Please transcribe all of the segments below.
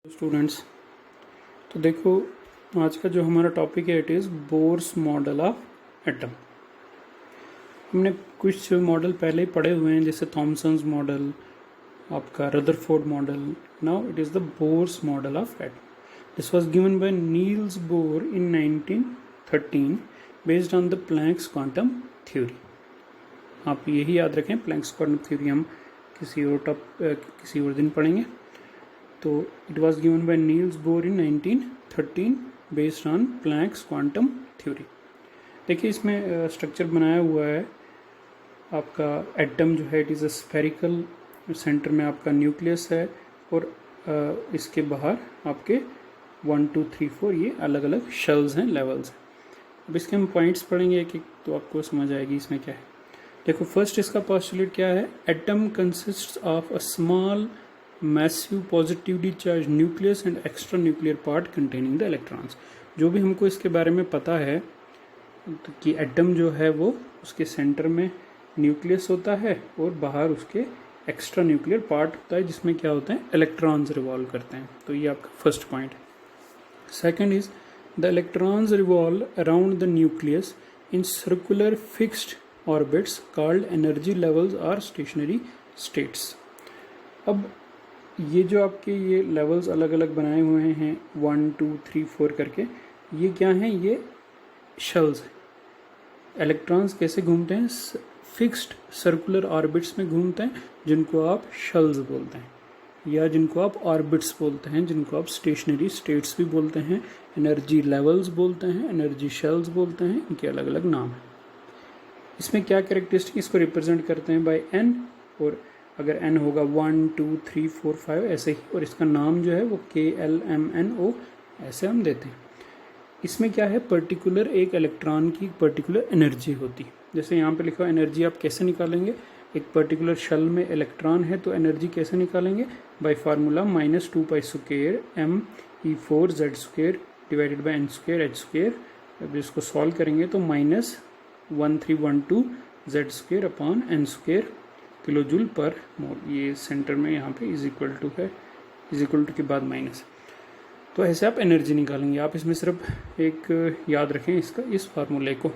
Students, तो देखो आज का जो हमारा टॉपिक है it is Bohr's model of atom. हमने कुछ मॉडल पहले ही पढ़े हुए हैं जैसे थॉमसन्स मॉडल, आपका Rutherford model. Now it is the Bohr's model of atom. This was given by Niels Bohr in 1913 based on the Planck's quantum theory. आप यही याद रखें, प्लैंक्स क्वांटम थ्योरी हम किसी और दिन पढ़ेंगे। तो it was given by Niels Bohr in 1913 based on Planck's quantum theory. देखिए इसमें स्ट्रक्चर बनाया हुआ है आपका एटम जो है, it is a spherical, centre में आपका न्यूक्लियस है और इसके बाहर आपके 1 2 3 4 ये अलग अलग शेल्स हैं, लेवल्स हैं। अब इसके हम पॉइंट्स पढ़ेंगे एक एक, तो आपको समझ आएगी इसमें क्या है। देखो फर्स्ट इसका पोस्टुलेट क्या है, atom consists of a small massive positively charge nucleus and extra nuclear part containing the electrons. जो भी हमको इसके बारे में पता है तो कि एटम जो है वो उसके सेंटर में न्यूक्लियस होता है और बाहर उसके एक्स्ट्रा न्यूक्लियर पार्ट होता है जिसमें क्या होते हैं, इलेक्ट्रॉन्स रिवॉल्व करते हैं। तो ये आपका फर्स्ट पॉइंट है। Second is the electrons revolve around the nucleus in circular fixed orbits called energy levels और स्टेशनरी स्टेट्स। अब ये जो आपके ये लेवल्स अलग अलग बनाए हुए हैं 1 2 3 4 करके, ये क्या हैं, ये शेल्स हैं। इलेक्ट्रॉन्स कैसे घूमते हैं, फिक्स्ड सर्कुलर ऑर्बिट्स में घूमते हैं जिनको आप शेल्स बोलते हैं, या जिनको आप ऑर्बिट्स बोलते हैं, जिनको आप स्टेशनरी स्टेट्स भी बोलते हैं, एनर्जी लेवल्स बोलते हैं, एनर्जी शेल्स बोलते हैं। इनके अलग अलग नाम हैं। इसमें क्या कैरेक्टरिस्टिक इसको रिप्रेजेंट करते हैं बाय एन, और अगर n होगा 1 2 3 4 5 ऐसे ही, और इसका नाम जो है वो KLMNO ऐसे हम देते हैं। इसमें क्या है, पर्टिकुलर एक इलेक्ट्रॉन की पर्टिकुलर एनर्जी होती है। जैसे यहाँ पे लिखा एनर्जी आप कैसे निकालेंगे, एक पर्टिकुलर शेल में इलेक्ट्रॉन है तो एनर्जी कैसे निकालेंगे, bye formula -2π² me4z² divided by n²h²। अब इसको सॉल्व करेंगे तो -1312 z² upon n² kilo joule पर मोल। ये सेंटर में यहाँ पे इज इक्वल टू है, इज इक्वल टू के बाद माइनस। तो ऐसे आप एनर्जी निकालेंगे। आप इसमें सिर्फ एक याद रखें इसका, इस फार्मूले को।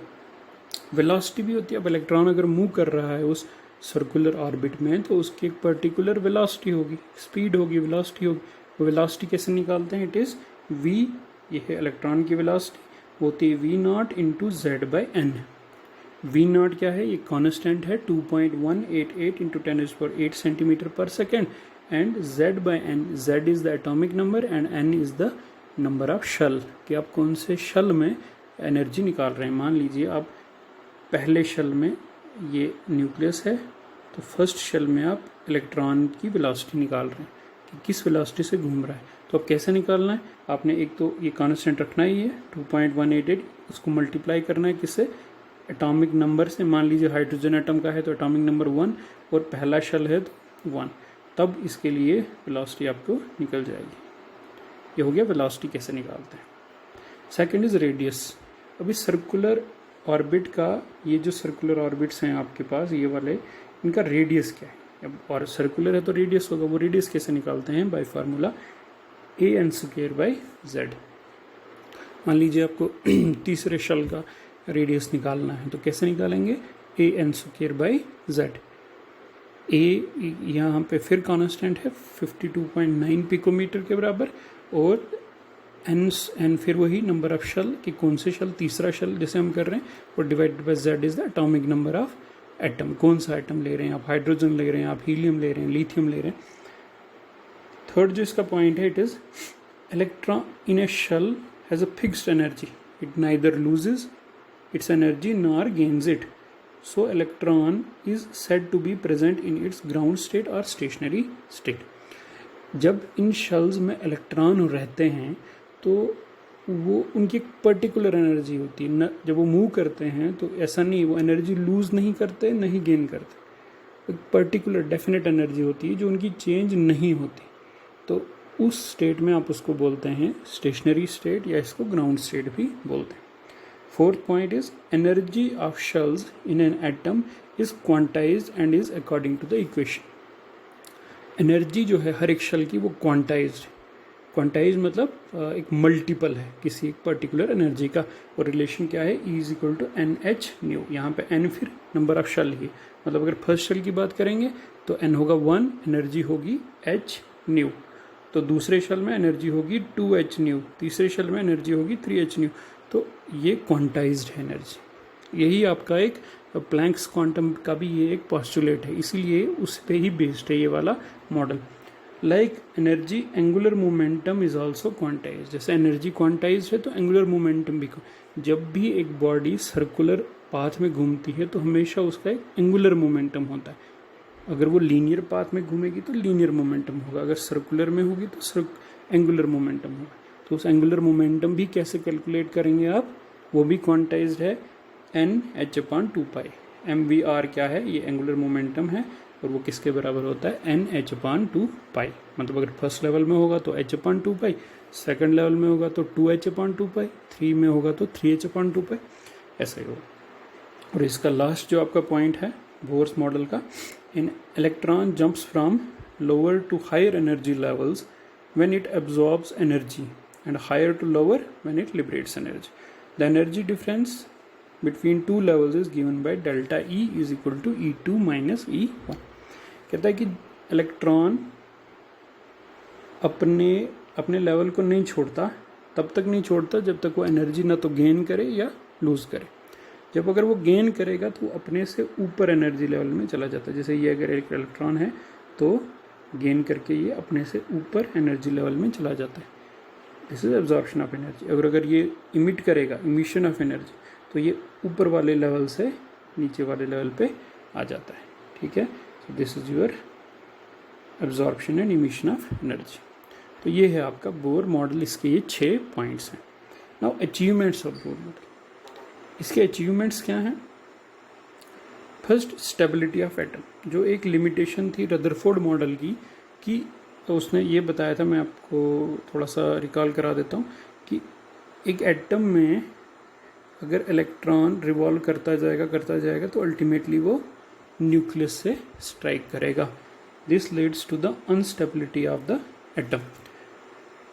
वेलोसिटी भी होती है। अब इलेक्ट्रॉन अगर मूव कर रहा है उस सर्कुलर ऑर्बिट में तो उसकी एक पर्टिकुलर वेलोसिटी होगी, स्पीड होगी, वेलोसिटी होगी। वो वेलोसिटी कैसे निकालते हैं, इट इज़ v, ये है इलेक्ट्रॉन की वेलोसिटी, होती है v0 इंटू z/n। v0 क्या है, ये कांस्टेंट है 2.188 इंटू 10⁸ सेंटीमीटर पर second, and z/n, z is the atomic number and n is the number of shell, कि आप कौन से शेल में एनर्जी निकाल रहे हैं। मान लीजिए आप पहले शेल में ये न्यूक्लियस है, तो फर्स्ट शेल में आप इलेक्ट्रॉन की वेलोसिटी निकाल रहे हैं कि किस वेलोसिटी से घूम रहा है। तो अब कैसे निकालना है, आपने एक तो ये कांस्टेंट रखना ही है 2.188, उसको मल्टीप्लाई करना है किससे, एटॉमिक नंबर से। मान लीजिए हाइड्रोजन एटम का है तो एटॉमिक नंबर 1 और पहला शेल है तो 1, तब इसके लिए वेलोसिटी आपको निकल जाएगी। ये हो गया वेलोसिटी कैसे निकालते हैं। Second is radius. अभी सर्कुलर ऑर्बिट का, ये जो सर्कुलर ऑर्बिट्स हैं आपके पास ये वाले, इनका रेडियस क्या है। अब और सर्कुलर है तो रेडियस होगा, वो रेडियस कैसे निकालते हैं, बाय फार्मूला an²/z। मान लीजिए आपको तीसरे शेल का रेडियस निकालना है तो कैसे निकालेंगे, an²/z। a यहाँ पे फिर कांस्टेंट है 52.9 पिकोमीटर के बराबर, और n फिर वही नंबर ऑफ शेल कि कौन से शेल, तीसरा शेल जैसे हम कर रहे हैं, और divided by z is the atomic number of atom. कौन सा एटम ले रहे हैं आप, हाइड्रोजन ले रहे हैं आप, हीलियम ले रहे हैं, लिथियम ले रहे हैं। थर्ड जो इसका पॉइंट है, it is electron in a shell has a fixed energy, it neither loses its energy nor gains it, so electron is said to be present in its ground state or stationary state। जब इन shells में electron रहते हैं तो वो उनकी एक particular energy होती है न, जब वो मूव करते हैं तो ऐसा नहीं, वो एनर्जी लूज नहीं करते नहीं गेन करते, एक पर्टिकुलर डेफिनेट एनर्जी होती है जो उनकी चेंज नहीं होती। तो उस स्टेट में आप उसको बोलते हैं स्टेशनरी स्टेट, या इसको ग्राउंड स्टेट भी बोलते हैं। Fourth point is energy of shells in an atom is quantized and is according to the equation। Energy जो है हर एक शेल की वो क्वांटाइज्ड, क्वांटाइज मतलब एक मल्टीपल है किसी एक पर्टिकुलर एनर्जी का, और रिलेशन क्या है, E is equal to N H nu. यहाँ पे n फिर नंबर ऑफ शेल ही, मतलब अगर फर्स्ट शेल की बात करेंगे तो n होगा 1, एनर्जी होगी h न्यू। तो दूसरे शेल में एनर्जी होगी 2h न्यू, तीसरे शेल में एनर्जी होगी 3h न्यू। तो ये क्वांटाइज्ड है एनर्जी। यही आपका एक प्लैंक्स क्वांटम का भी ये एक पॉस्टुलेट है, इसीलिए उस पे ही बेस्ड है ये वाला model. Like energy angular momentum is also quantize, जैसे एनर्जी क्वांटाइज है तो एंगुलर मोमेंटम भी। जब भी एक बॉडी सर्कुलर पाथ में घूमती है तो हमेशा उसका एक एंगुलर मोमेंटम होता है। अगर वो लीनियर पाथ में घूमेगी तो लीनियर मोमेंटम होगा, अगर सर्कुलर में होगी तो एंगुलर मोमेंटम होगा। तो उस एंगुलर मोमेंटम भी कैसे कैलकुलेट करेंगे आप, वो भी क्वांटाइज्ड है, एन एच अपॉन 2 पाई। MVR क्या है, ये एंगुलर मोमेंटम है, और वो किसके बराबर होता है, एन एच अपॉन 2 पाई। मतलब अगर फर्स्ट लेवल में होगा तो h अपॉन 2 पाई, सेकेंड लेवल में होगा तो 2h अपॉन 2 पाई, 3 में होगा तो 3h अपॉन 2 पाई, ऐसा ही होगा। और इसका लास्ट जो आपका पॉइंट है बोर्स मॉडल का, in electron jumps from lower to higher energy levels when it absorbs energy and higher to lower when it liberates energy. The energy difference between two levels is given by delta E is equal to E2 minus E1। कहता है कि electron अपने level को नहीं छोड़ता, तब तक नहीं छोड़ता जब तक वो एनर्जी ना तो गेन करे या लूज करे। जब अगर वो गेन करेगा तो अपने से ऊपर एनर्जी लेवल में चला जाता है। जैसे ये अगर एक इलेक्ट्रॉन है तो गेन करके ये अपने से ऊपर एनर्जी लेवल में चला जाता है, this is absorption of energy. अगर ये इमिट करेगा, इमिशन ऑफ एनर्जी, तो ये ऊपर वाले लेवल से नीचे वाले लेवल पे आ जाता है। ठीक है, so this is your absorption and emission of energy. तो ये है आपका बोर मॉडल, इसके ये 6 पॉइंट्स हैं। Now achievements of Bohr model, इसके अचीवमेंट्स क्या हैं। फर्स्ट, स्टेबिलिटी ऑफ एटम, जो एक लिमिटेशन थी रदरफोर्ड मॉडल की, कि तो उसने ये बताया था, मैं आपको थोड़ा सा रिकॉल करा देता हूँ, कि एक एटम में अगर इलेक्ट्रॉन रिवॉल्व करता जाएगा तो अल्टीमेटली वो न्यूक्लियस से स्ट्राइक करेगा। This leads to the instability of the atom.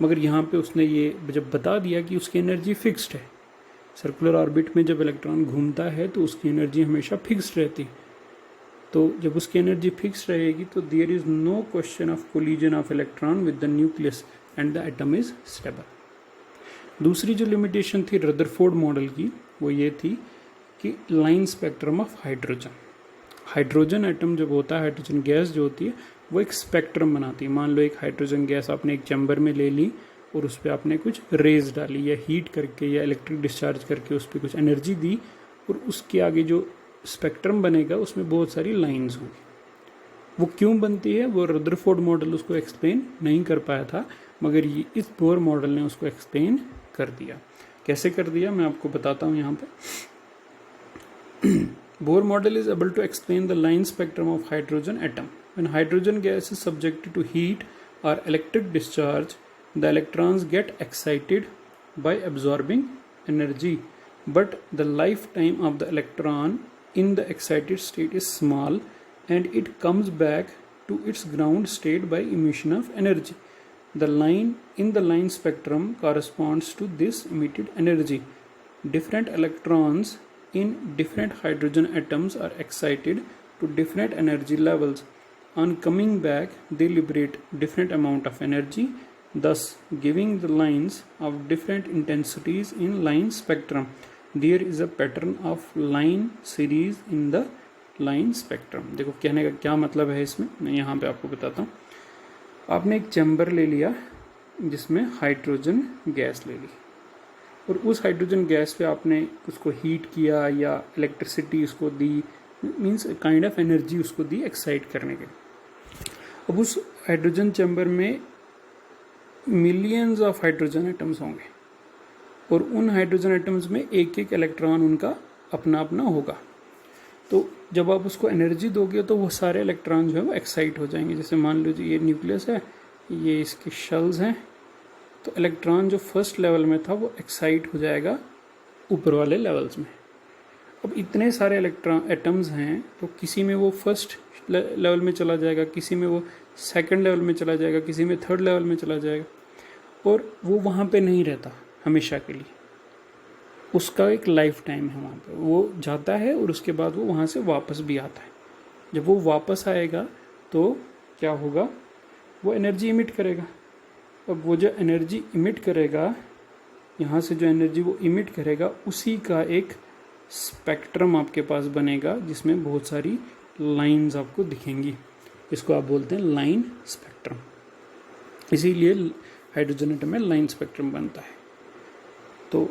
मगर यहाँ पे उसने ये जब बता दिया कि उसकी एनर्जी फिक्स्ड है, सर्कुलर ऑर्बिट में जब इलेक्ट्रॉन घूमता है तो उसकी एनर्जी हमेशा फिक्स्ड रहती है। तो जब उसकी एनर्जी फिक्स्ड रहेगी तो there is no question of collision of electron with the nucleus and the atom is stable. दूसरी जो लिमिटेशन थी रदरफोर्ड मॉडल की, वो ये थी कि line spectrum of hydrogen. Hydrogen atom जब होता है, हाइड्रोजन गैस जो होती है, वो एक स्पेक्ट्रम बनाती है। मान लो एक हाइड्रोजन गैस आपने एक चैम्बर में ले ली और उस पर आपने कुछ रेज डाली या हीट करके या इलेक्ट्रिक डिस्चार्ज करके उस पर कुछ एनर्जी दी, और उसके आगे जो स्पेक्ट्रम बनेगा उसमें बहुत सारी लाइंस होंगी। वो क्यों बनती है, वो रदरफोर्ड मॉडल उसको एक्सप्लेन नहीं कर पाया था, मगर ये इस बोर मॉडल ने उसको एक्सप्लेन कर दिया। कैसे कर दिया मैं आपको बताता हूँ यहाँ पे। Bohr model is able to explain the line spectrum of hydrogen atom. When hydrogen gas is subjected to heat और electric discharge, the electrons get excited by absorbing energy, but the lifetime of the electron in the excited state is small and it comes back to its ground state by emission of energy. The line in the line spectrum corresponds to this emitted energy. Different electrons in different hydrogen atoms are excited to different energy levels. On coming back, they liberate different amount of energy, thus giving the lines of different intensities in line spectrum. There is a pattern of line series in the line spectrum. देखो कहने का क्या मतलब है इसमें, मैं यहाँ पे आपको बताता हूँ। आपने एक चैम्बर ले लिया जिसमें हाइड्रोजन गैस ले ली, और उस हाइड्रोजन गैस पे आपने उसको हीट किया या इलेक्ट्रिसिटी उसको दी, मीन्स काइंड ऑफ एनर्जी उसको दी एक्साइट करने के। अब उस हाइड्रोजन चैम्बर में मिलियंस ऑफ हाइड्रोजन एटम्स होंगे, और उन हाइड्रोजन एटम्स में एक एक इलेक्ट्रॉन उनका अपना अपना होगा। तो जब आप उसको एनर्जी दोगे तो वो सारे इलेक्ट्रॉन जो है वो एक्साइट हो जाएंगे। जैसे मान लो ये न्यूक्लियस है, ये इसके शेल्स हैं, तो इलेक्ट्रॉन जो फर्स्ट लेवल में था वो एक्साइट हो जाएगा ऊपर वाले लेवल्स में। अब इतने सारे इलेक्ट्रॉन एटम्स हैं, तो किसी में वो फर्स्ट लेवल में चला जाएगा, किसी में वो सेकंड लेवल में चला जाएगा, किसी में थर्ड लेवल में चला जाएगा। और वो वहाँ पे नहीं रहता हमेशा के लिए, उसका एक लाइफ टाइम है वहाँ पे, वो जाता है और उसके बाद वो वहाँ से वापस भी आता है। जब वो वापस आएगा तो क्या होगा, वो एनर्जी इमिट करेगा। अब वो जो एनर्जी इमिट करेगा, यहाँ से जो एनर्जी वो इमिट करेगा, उसी का एक स्पेक्ट्रम आपके पास बनेगा जिसमें बहुत सारी लाइंस आपको दिखेंगी। इसको आप बोलते हैं लाइन स्पेक्ट्रम। इसीलिए हाइड्रोजन एटम में लाइन स्पेक्ट्रम बनता है। तो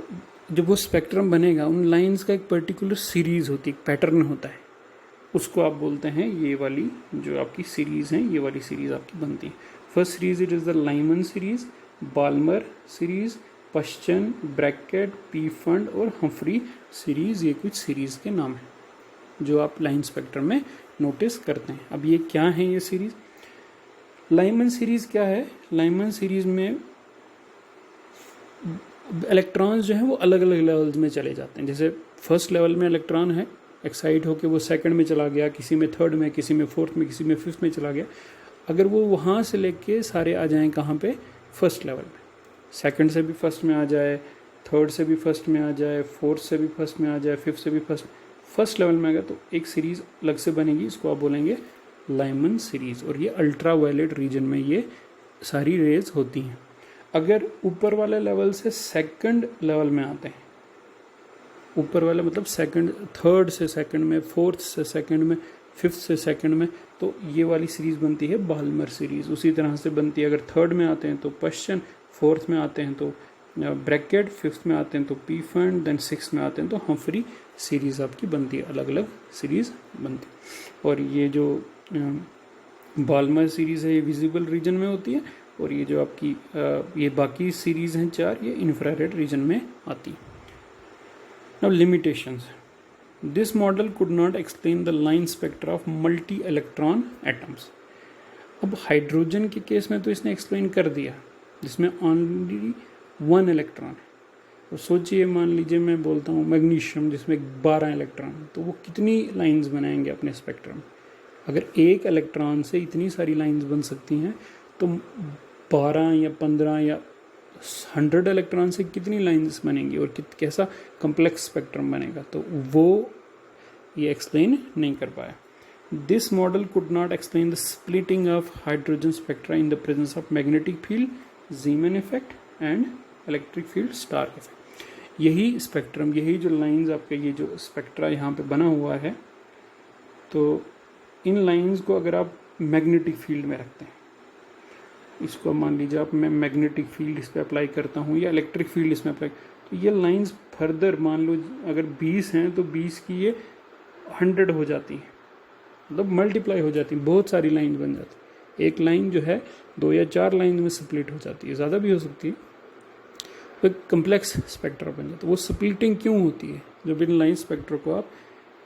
जब वो स्पेक्ट्रम बनेगा, उन लाइंस का एक पर्टिकुलर सीरीज होती है, एक पैटर्न होता है, उसको आप बोलते हैं, ये वाली जो आपकी सीरीज है, ये वाली सीरीज आपकी बनती है। First series it is the Lyman series, Balmer series, Paschen, Brackett, Pfund और हम्फ्री सीरीज। ये कुछ सीरीज के नाम हैं जो आप लाइन स्पेक्ट्रम में नोटिस करते हैं। अब ये क्या है ये सीरीज? लाइमन सीरीज क्या है? लाइमन सीरीज में इलेक्ट्रॉन्स जो हैं वो अलग अलग लेवल्स में चले जाते हैं। जैसे फर्स्ट लेवल में इलेक्ट्रॉन है, एक्साइट होकर वो सेकंड में चला गया, किसी में थर्ड में, किसी में फोर्थ में, किसी में फिफ्थ में चला गया। अगर वो वहाँ से लेके सारे आ जाएं कहाँ पे? फर्स्ट लेवल में। सेकंड से भी फर्स्ट में आ जाए, थर्ड से भी फर्स्ट में आ जाए, फोर्थ से भी फर्स्ट में आ जाए, फिफ्थ से भी फर्स्ट लेवल में आ गया, तो एक सीरीज अलग से बनेगी, इसको आप बोलेंगे लाइमन सीरीज। और ये अल्ट्रा वायलेट रीजन में ये सारी रेज होती हैं। अगर ऊपर वाले लेवल से सेकंड लेवल में आते हैं, ऊपर वाला मतलब सेकंड, थर्ड से सेकंड में, फोर्थ से सेकंड में, फिफ्थ से सेकंड में, तो ये वाली सीरीज बनती है बाल्मर सीरीज। उसी तरह से बनती है, अगर थर्ड में आते हैं तो पश्चन, फोर्थ में आते हैं तो ब्रैकेट, फिफ्थ में आते हैं तो पी फंड, देन सिक्स में आते हैं तो हम्फ्री सीरीज आपकी बनती है, अलग अलग सीरीज बनती है। और ये जो बाल्मर सीरीज है ये विजिबल रीजन में होती है, और ये जो आपकी ये बाकी सीरीज हैं चार, ये इंफ्रारेड रीजन में आती है। Now limitations. This model could not explain the line spectra of multi-electron atoms. अब हाइड्रोजन के केस में तो इसने एक्सप्लेन कर दिया, जिसमें ओनली वन इलेक्ट्रॉन है। तो सोचिए, मान लीजिए मैं बोलता हूँ मैग्नीशियम जिसमें 12 इलेक्ट्रॉन, तो वो कितनी लाइंस बनाएंगे अपने स्पेक्ट्रम? अगर एक इलेक्ट्रॉन से इतनी सारी लाइंस बन सकती हैं, तो 12 या 15 या 100 इलेक्ट्रॉन से कितनी लाइंस बनेंगी और कैसा कम्प्लेक्स स्पेक्ट्रम बनेगा? तो वो ये एक्सप्लेन नहीं कर पाया। This model could not explain the splitting of hydrogen spectra in the presence of magnetic field, Zeeman effect and electric field Stark effect. यही स्पेक्ट्रम, यही जो लाइंस आपके, ये जो स्पेक्ट्रा यहाँ पे बना हुआ है, तो इन लाइंस को अगर आप मैग्नेटिक फील्ड में रखते हैं, इसको मान लीजिए आप, मैं मैग्नेटिक फील्ड इस पर अप्लाई करता हूँ या इलेक्ट्रिक फील्ड इसमें अप्लाई, तो ये लाइंस फर्दर मान लो अगर 20 हैं तो 20 की ये 100 हो जाती है, मतलब मल्टीप्लाई हो जाती है, बहुत सारी लाइन बन जाती है। एक लाइन जो है 2 या 4 लाइन में स्प्लिट हो जाती है, ज़्यादा भी हो सकती है, तो एक कम्प्लेक्स स्पेक्ट्रा बन जाता है। वो स्प्लिटिंग क्यों होती है? जब इन लाइन स्पेक्ट्रा को आप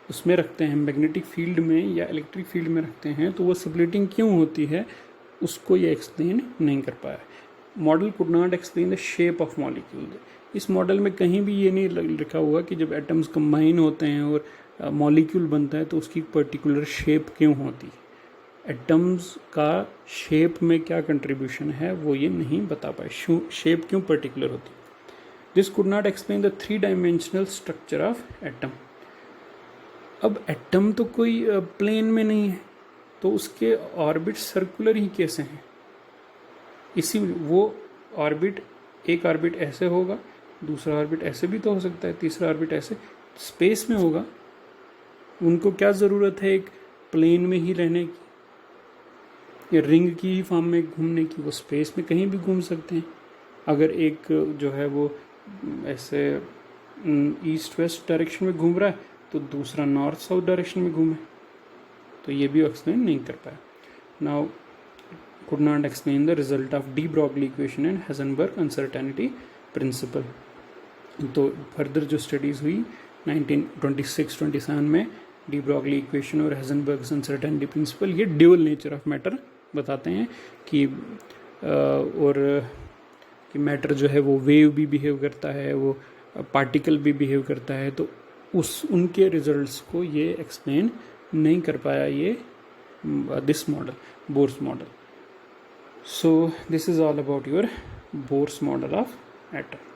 उसमें रखते हैं, मैग्नेटिक फील्ड में या इलेक्ट्रिक फील्ड में रखते हैं, तो वो स्प्लिटिंग क्यों होती है उसको ये एक्सप्लेन नहीं कर पाया। Model could not explain the shape of molecule. इस मॉडल में कहीं भी ये नहीं लिखा हुआ कि जब एटम्स कंबाइन होते हैं और मॉलिक्यूल बनता है तो उसकी पर्टिकुलर शेप क्यों होती है। एटम्स का शेप में क्या कंट्रीब्यूशन है वो ये नहीं बता पाए, शेप क्यों पर्टिकुलर होती है। This could not explain the 3 dimensional structure of atom. अब एटम तो कोई प्लेन में नहीं है, तो उसके ऑर्बिट सर्कुलर ही कैसे हैं? इसी वो ऑर्बिट, एक ऑर्बिट ऐसे होगा, दूसरा ऑर्बिट ऐसे भी तो हो सकता है, तीसरा ऑर्बिट ऐसे स्पेस में होगा। उनको क्या ज़रूरत है एक प्लेन में ही रहने की या रिंग की ही फॉर्म में घूमने की? वो स्पेस में कहीं भी घूम सकते हैं। अगर एक जो है वो ऐसे ईस्ट वेस्ट डायरेक्शन में घूम रहा है तो दूसरा नॉर्थ साउथ डायरेक्शन में घूमे, तो ये भी एक्सप्लेन नहीं कर पाया। Now could not explain the result of de Broglie equation and Heisenberg uncertainty principle. तो फर्दर जो स्टडीज़ हुई 1926-27 में, डी ब्रॉगली इक्वेशन और हेजनबर्ग अनसर्टेनिटी प्रिंसिपल, ये ड्यूअल नेचर ऑफ मैटर बताते हैं कि कि मैटर जो है वो वेव भी बिहेव करता है, वो पार्टिकल भी बिहेव करता है। तो उनके रिजल्ट्स को ये एक्सप्लेन नहीं कर पाया ये this model, Bohr's model. So this is all about your bourse model of atom.